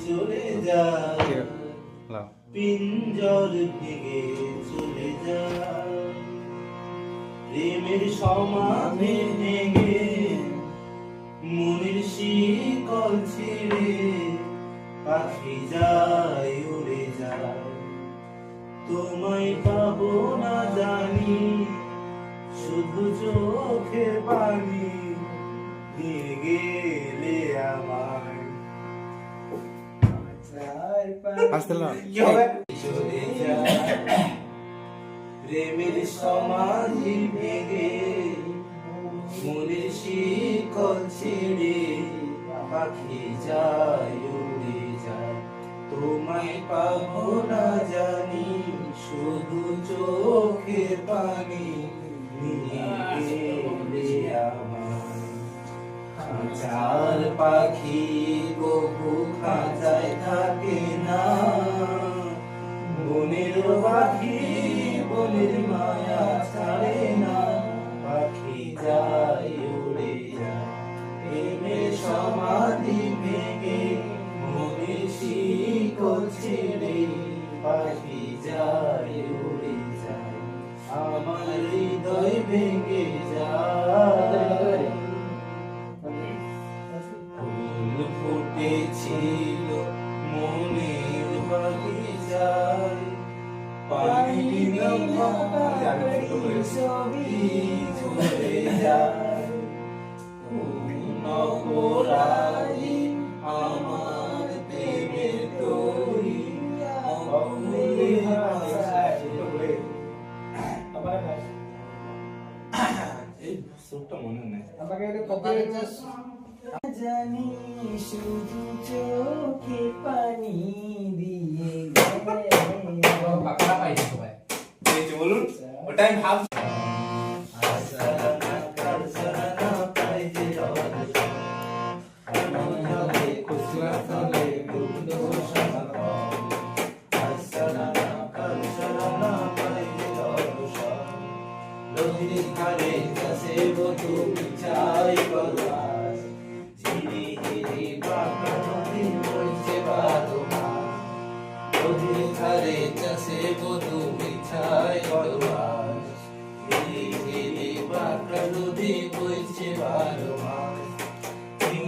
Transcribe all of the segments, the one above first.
চলে যায় পিঞ্জর ভেঙে চলে যায় প্রেমের সমাধি ভেঙে মনের শিকল ছিঁড়ে পাখি যায় উড়ে যায় তোমায় পাবো না জানি শুধু চোখের পানি নিয়ে গেলে আমার চলে যায় প্রেমের সমাধি ভেঙে মনের শিকল ছিঁড়ে পাখি যায় উড়ে যায় তোমায় পাবো না জানি শুধু চোখের পানি নিয়ে গেলে আমার খাঁচার পাখি কবু খাঁচায় থাকে না বনের পাখি বনের মায়া ছাড়ে না পাখি যায় উড়ে যায় প্রেমের সমাধি ভেঙে মনে শিকল ছিঁড়ে পাখি যায় উড়ে যায় আমার হৃদয় ভেঙে যায় ফুল ফুটেছিল মনের বাগিচায় পানি ছবি ঝরে যায় কোন অপরাধী আমার প্রেমের তৈরি মনে নেই জানি শুধু চোখে পানি দিয়ে বলুন ওটাই ভাব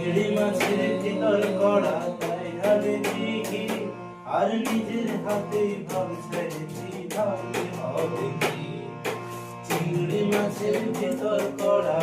চিংড়ি মাছের ভিতর করা তাই ঢালে দিঘি আর নিজের হাতে ভাবছে ভাবে হবে কি চিংড়ি মাছের ভিতর করা